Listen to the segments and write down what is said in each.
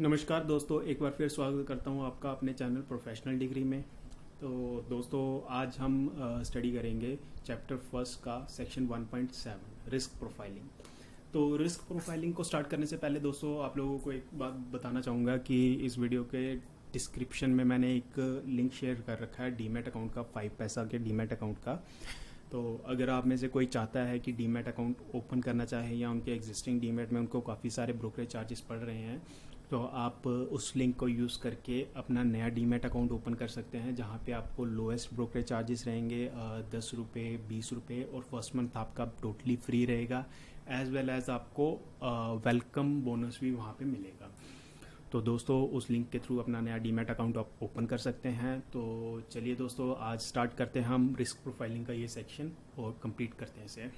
नमस्कार दोस्तों, एक बार फिर स्वागत करता हूं आपका अपने चैनल प्रोफेशनल डिग्री में। तो दोस्तों, आज हम स्टडी करेंगे चैप्टर फर्स्ट का सेक्शन 1.7 रिस्क प्रोफाइलिंग। तो रिस्क प्रोफाइलिंग को स्टार्ट करने से पहले दोस्तों, आप लोगों को एक बात बताना चाहूँगा कि इस वीडियो के डिस्क्रिप्शन में मैंने एक लिंक शेयर कर रखा है डीमैट अकाउंट का, 5 पैसा के डीमैट अकाउंट का। तो अगर आप में से कोई चाहता है कि डीमैट अकाउंट ओपन करना चाहे या उनके एग्जिस्टिंग डीमैट में उनको काफ़ी सारे ब्रोकरेज चार्जेस पड़ रहे हैं, तो आप उस लिंक को यूज़ करके अपना नया डीमैट अकाउंट ओपन कर सकते हैं, जहाँ पे आपको लोएस्ट ब्रोकरेज चार्जेस रहेंगे 10 रुपये, 20 रुपये, और फर्स्ट मंथ आपका टोटली फ्री रहेगा। एज वेल एज आपको वेलकम बोनस भी वहाँ पे मिलेगा। तो दोस्तों, उस लिंक के थ्रू अपना नया डीमैट अकाउंट आप ओपन कर सकते हैं। तो चलिए दोस्तों, आज स्टार्ट करते हैं हम रिस्क प्रोफाइलिंग का ये सेक्शन और कंप्लीट करते हैं इसे।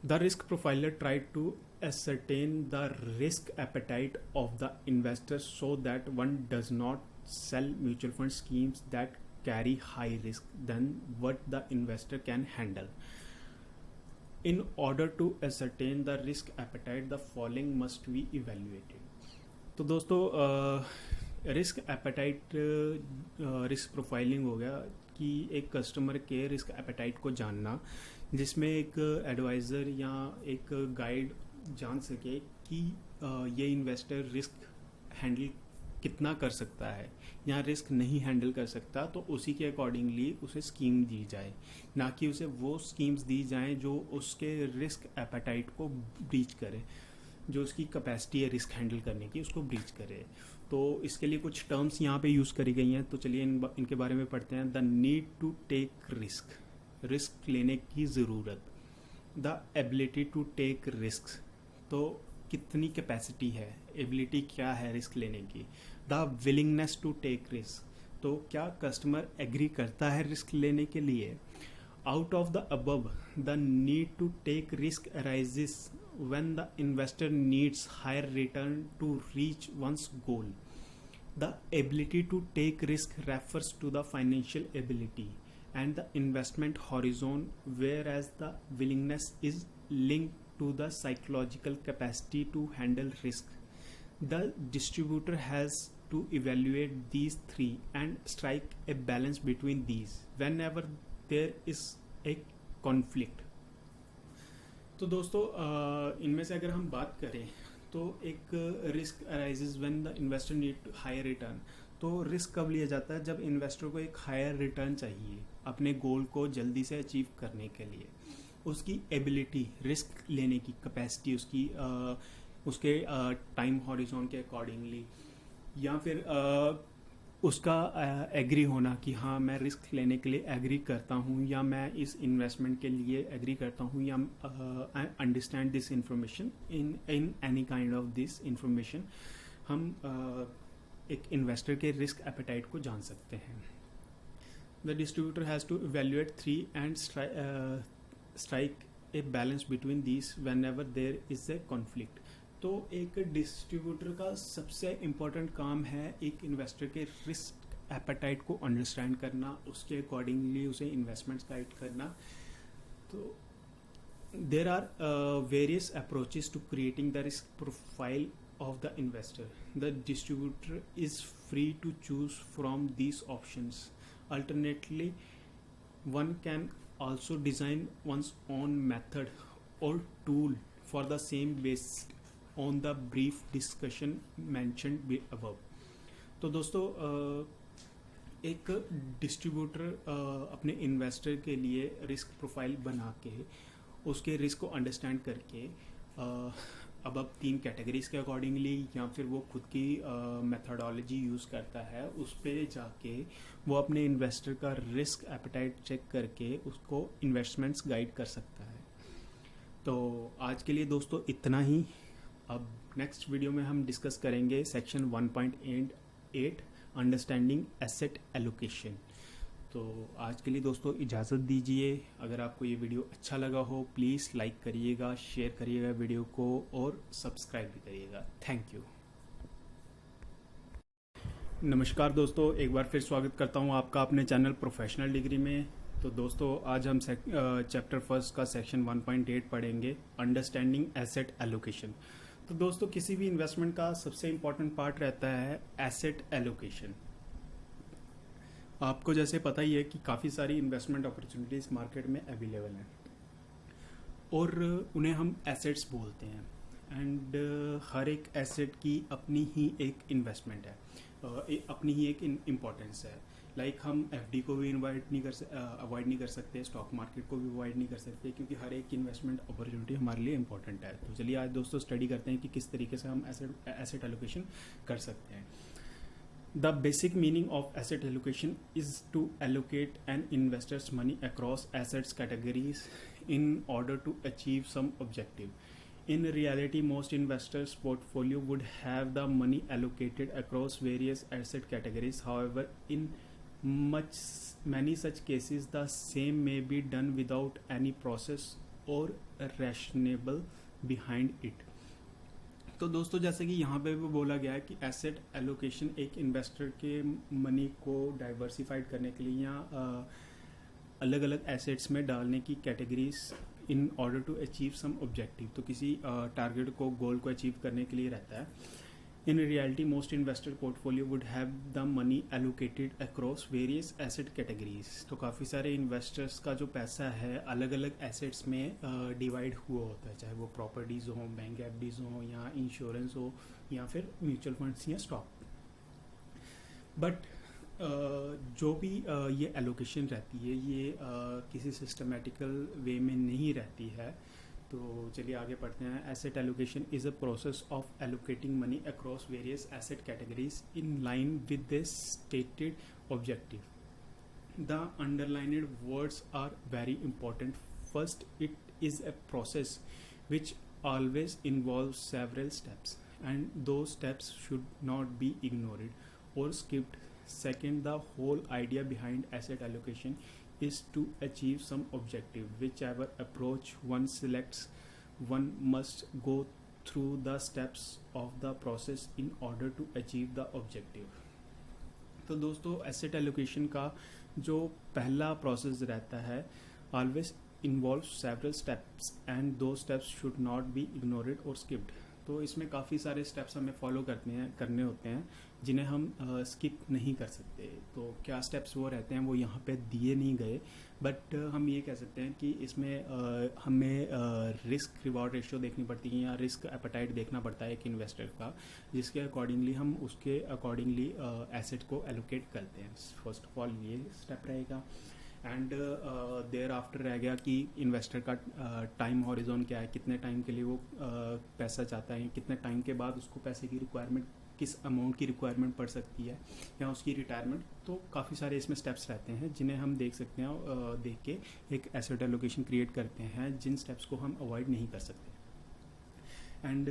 The risk profiler tried to ascertain the risk appetite of the investor so that one does not sell mutual fund schemes that carry high risk than what the investor can handle. In order to ascertain the risk appetite, the following must be evaluated. तो दोस्तों, risk appetite risk profiling हो गया कि एक customer के risk appetite को जानना, जिसमें एक एडवाइज़र या एक गाइड जान सके कि ये इन्वेस्टर रिस्क हैंडल कितना कर सकता है या रिस्क नहीं हैंडल कर सकता, तो उसी के अकॉर्डिंगली उसे स्कीम दी जाए, ना कि उसे वो स्कीम्स दी जाएं जो उसके रिस्क एपेटाइट को ब्रीच करे, जो उसकी कैपेसिटी है रिस्क हैंडल करने की उसको ब्रीच करे। तो इसके लिए कुछ टर्म्स यहाँ पे यूज़ करी गई हैं, तो चलिए इनके बारे में पढ़ते हैं। The need to take risk, risk लेने की ज़रूरत। The ability to take risk, तो कितनी कैपेसिटी है, एबिलिटी क्या है रिस्क लेने की। The willingness to take risk, तो क्या कस्टमर एग्री करता है रिस्क लेने के लिए। Out of the above, the need to take risk arises when the investor needs higher return to reach one's goal. The ability to take risk refers to the financial ability and the investment horizon, whereas the willingness is linked to the psychological capacity to handle risk. The distributor has to evaluate these three and strike a balance between these whenever there is a conflict. तो दोस्तों, इनमें से अगर हम बात करें तो एक risk arises when the investor need higher return. तो रिस्क कब लिया जाता है, जब इन्वेस्टर को एक हायर रिटर्न चाहिए अपने गोल को जल्दी से अचीव करने के लिए। उसकी एबिलिटी, रिस्क लेने की कैपेसिटी उसकी उसके टाइम हॉरिजॉन के अकॉर्डिंगली, या फिर उसका एग्री होना कि हाँ मैं रिस्क लेने के लिए एग्री करता हूँ, या मैं इस इन्वेस्टमेंट के लिए एग्री करता हूँ, या I understand this information in any kind of this information. हम एक इन्वेस्टर के रिस्क एपेटाइट को जान सकते हैं। The distributor has to evaluate three and strike a balance between these whenever there is a conflict. तो एक distributor का सबसे इम्पोर्टेंट काम है एक इन्वेस्टर के रिस्क एपेटाइट को अंडरस्टैंड करना, उसके अकॉर्डिंगली उसे इन्वेस्टमेंट्स गाइड करना। तो there are various approaches to creating the risk profile of the investor. The distributor is free to choose from these options. Alternately, one can also design one's own method or tool for the same based on the brief discussion mentioned above. तो दोस्तों, एक distributor अपने investor के लिए risk profile बना के उसके risk को अंडरस्टैंड करके अब 3 कैटेगरीज के अकॉर्डिंगली या फिर वो खुद की मेथडोलॉजी यूज़ करता है, उस पर जाके वो अपने इन्वेस्टर का रिस्क एपेटाइट चेक करके उसको इन्वेस्टमेंट्स गाइड कर सकता है। तो आज के लिए दोस्तों इतना ही। अब नेक्स्ट वीडियो में हम डिस्कस करेंगे सेक्शन 1.8 अंडरस्टैंडिंग एसेट एलोकेशन। तो आज के लिए दोस्तों इजाज़त दीजिए। अगर आपको ये वीडियो अच्छा लगा हो प्लीज़ लाइक करिएगा, शेयर करिएगा वीडियो को और सब्सक्राइब भी करिएगा। Thank you. नमस्कार दोस्तों, एक बार फिर स्वागत करता हूँ आपका अपने चैनल प्रोफेशनल डिग्री में। तो दोस्तों, आज हम चैप्टर फर्स्ट का सेक्शन 1.8 पढ़ेंगे अंडरस्टैंडिंग एसेट एलोकेशन। तो दोस्तों किसी भी इन्वेस्टमेंट का सबसे इम्पोर्टेंट पार्ट रहता है एसेट एलोकेशन। आपको जैसे पता ही है कि काफ़ी सारी इन्वेस्टमेंट अपॉर्चुनिटीज़ मार्केट में अवेलेबल हैं और उन्हें हम एसेट्स बोलते हैं। एंड हर एक एसेट की अपनी ही एक इन्वेस्टमेंट है, अपनी ही एक इम्पोर्टेंस है। लाइक हम एफडी को भी अवॉइड नहीं कर सकते, स्टॉक मार्केट को भी अवॉइड नहीं कर सकते, क्योंकि हर एक इन्वेस्टमेंट अपॉर्चुनिटी हमारे लिए इम्पोर्टेंट है। तो चलिए आज दोस्तों स्टडी करते हैं कि किस तरीके से हम एसेट एलोकेशन कर सकते हैं। The basic meaning of asset allocation is to allocate an investor's money across assets categories in order to achieve some objective. In reality, most investors' portfolio would have the money allocated across various asset categories. However, in many such cases, the same may be done without any process or rationale behind it. तो दोस्तों जैसे कि यहाँ पे भी बोला गया है कि एसेट एलोकेशन एक इन्वेस्टर के मनी को डाइवर्सिफाइड करने के लिए या अलग अलग एसेट्स में डालने की categories in order to achieve some objective, तो किसी टारगेट को, गोल को अचीव करने के लिए रहता है। In reality most investor portfolio would have the money allocated across various asset categories. तो काफ़ी सारे इन्वेस्टर्स का जो पैसा है अलग अलग एसेट्स में डिवाइड हुआ होता है, चाहे वो प्रॉपर्टीज़ हो, बैंक एफडीज हो, या इंश्योरेंस हो, या फिर म्यूचुअल फंड्स या स्टॉक। बट जो भी ये एलोकेशन रहती है ये किसी सिस्टमेटिकल वे में नहीं रहती है। तो चलिए आगे पढ़ते हैं। Asset allocation is a process of allocating money across various asset categories in line with the stated objective. The underlined words are very important. First, it is a process which always involves several steps and those steps should not be ignored or skipped. Second, the whole idea behind asset allocation is to achieve some objective. Whichever approach one selects, one must go through the steps of the process in order to achieve the objective. तो दोस्तों asset allocation का जो पहला process रहता है always involves several steps and those steps should not be ignored or skipped. तो इसमें काफ़ी सारे स्टेप्स हमें फॉलो करने होते हैं जिन्हें हम स्किप नहीं कर सकते। तो क्या स्टेप्स वो रहते हैं वो यहाँ पे दिए नहीं गए, बट हम ये कह सकते हैं कि इसमें हमें रिस्क रिवॉर्ड रेशियो देखनी पड़ती है या रिस्क एपेटाइट देखना पड़ता है एक इन्वेस्टर का, जिसके अकॉर्डिंगली हम उसके अकॉर्डिंगली एसेट को एलोकेट करते हैं। फर्स्ट ऑफ ऑल ये स्टेप रहेगा। एंड देयर आफ्टर रह गया कि इन्वेस्टर का टाइम हॉरिजॉन क्या है, कितने टाइम के लिए वो पैसा चाहता है, कितने टाइम के बाद उसको पैसे की रिक्वायरमेंट, किस अमाउंट की रिक्वायरमेंट पड़ सकती है, या उसकी रिटायरमेंट। तो काफ़ी सारे इसमें स्टेप्स रहते हैं जिन्हें हम देख सकते हैं, देख के एक एसेट एलोकेशन क्रिएट करते हैं जिन स्टेप्स को हम अवॉइड नहीं कर सकते। And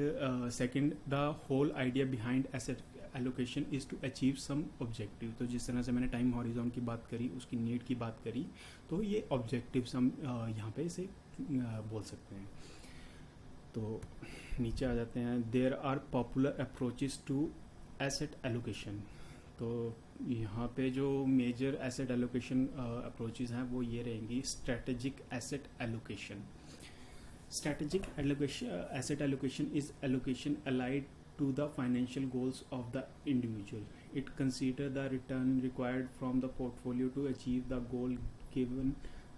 second, the whole idea behind asset allocation is to achieve some objective. तो जिस तरह से मैंने टाइम हॉरिजॉन की बात करी, उसकी नीड की बात करी, तो ये ऑब्जेक्टिव्स हम यहाँ पे इसे बोल सकते हैं। तो नीचे आ जाते हैं। There are popular approaches to asset allocation. तो यहाँ पे जो मेजर एसेट एलोकेशन अप्रोचेस हैं वो ये रहेंगी। Strategic asset allocation. Strategic asset allocation is allocation allied to the financial goals of the individual. It considers the return required from the portfolio to achieve the goal given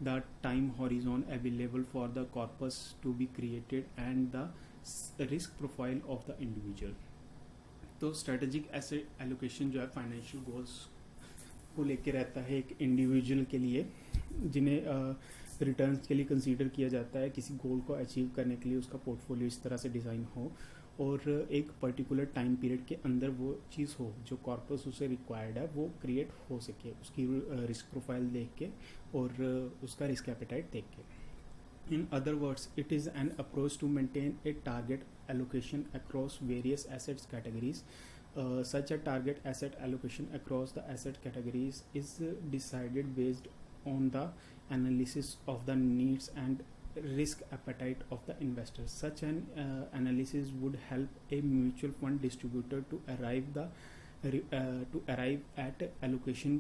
the time horizon available for the corpus to be created and the risk profile of the individual. तो strategic asset allocation जो है financial goals को लेके रहता है एक individual के लिए, जिन्हें रिटर्न्स के लिए कंसीडर किया जाता है किसी गोल को अचीव करने के लिए उसका पोर्टफोलियो इस तरह से डिज़ाइन हो और एक पर्टिकुलर टाइम पीरियड के अंदर वो चीज़ हो जो कॉर्पस उसे रिक्वायर्ड है वो क्रिएट हो सके, उसकी रिस्क प्रोफाइल देख के और उसका रिस्क एपेटाइट देख के। In other words, it is an approach to maintain a target allocation across various assets categories. Such a target asset allocation across the asset categories is decided based on the analysis of the needs and risk appetite of the investor. Such an analysis would help a mutual fund distributor to arrive at allocation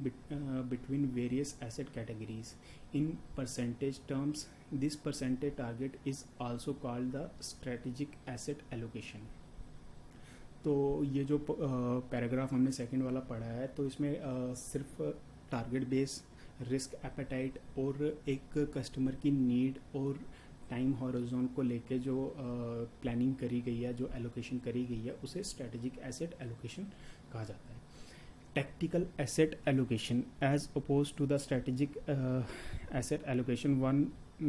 between various asset categories. In percentage terms, this percentage target is also called the strategic asset allocation. तो ये जो paragraph हमने second वाला पढ़ा है, तो इसमें सिर्फ टारगेट बेस, रिस्क एपेटाइट और एक कस्टमर की नीड और टाइम हॉरिजॉन को लेके जो प्लानिंग करी गई है, जो एलोकेशन करी गई है, उसे स्ट्रेटेजिक एसेट एलोकेशन कहा जाता है. Tactical asset allocation, as opposed to the strategic asset allocation, one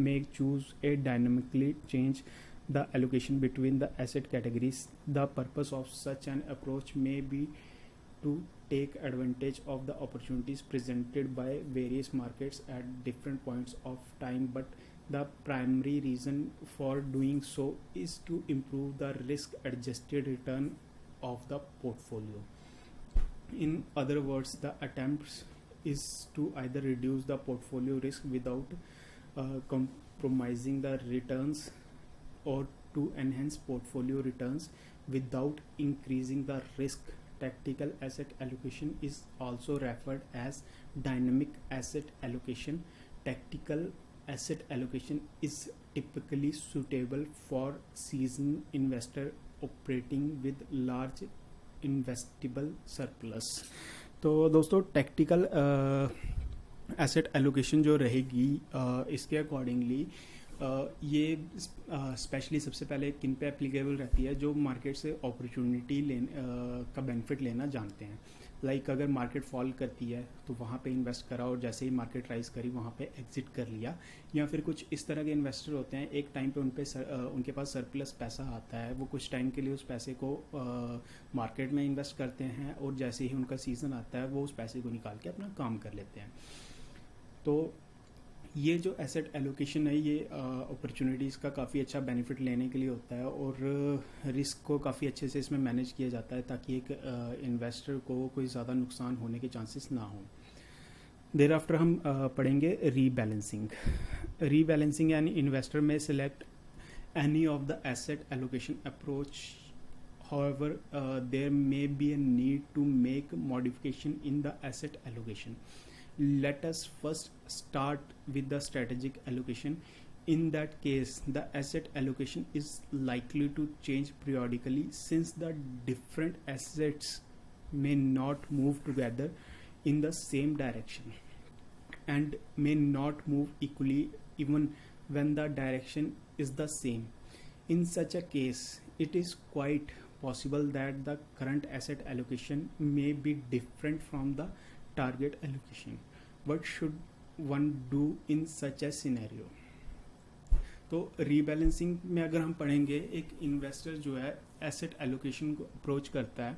may choose a dynamically change the allocation between the asset categories. The purpose of such an approach may be to take advantage of the opportunities presented by various markets at different points of time, but the primary reason for doing so is to improve the risk adjusted return of the portfolio. In other words, the attempt is to either reduce the portfolio risk without compromising the returns, or to enhance portfolio returns without increasing the risk. Tactical asset allocation is also referred as dynamic asset allocation. Tactical asset allocation is typically suitable for seasoned investor operating with large investible surplus. तो दोस्तों tactical asset allocation जो रहेगी, इसके accordingly ये specially सबसे पहले किन पे एप्लीकेबल रहती है, जो मार्केट से अपॉर्चुनिटी का बेनिफिट लेना जानते हैं. लाइक अगर मार्केट फॉल करती है तो वहाँ पे इन्वेस्ट करा, और जैसे ही मार्केट राइज करी वहाँ पे एग्जिट कर लिया. या फिर कुछ इस तरह के इन्वेस्टर होते हैं, एक टाइम पे उनके पास सरप्लस पैसा आता है, वो कुछ टाइम के लिए उस पैसे को मार्केट में इन्वेस्ट करते हैं, और जैसे ही उनका सीज़न आता है वो उस पैसे को निकाल के अपना काम कर लेते हैं. तो ये जो एसेट एलोकेशन है, ये अपॉर्चुनिटीज़ का काफ़ी अच्छा बेनिफिट लेने के लिए होता है, और रिस्क को काफ़ी अच्छे से इसमें मैनेज किया जाता है, ताकि एक इन्वेस्टर को कोई ज़्यादा नुकसान होने के चांसेस ना हो. देर आफ्टर हम पढ़ेंगे रीबैलेंसिंग. रीबैलेंसिंग यानी इन्वेस्टर में select any of the asset allocation approach. However, there may be a need to make modification in the asset allocation. Let us first start with the strategic allocation. In that case, the asset allocation is likely to change periodically, since the different assets may not move together in the same direction and may not move equally even when the direction is the same. In such a case, it is quite possible that the current asset allocation may be different from the target allocation. What should one do in such a scenario? तो rebalancing में अगर हम पढ़ेंगे, एक investor जो है asset allocation को approach करता है,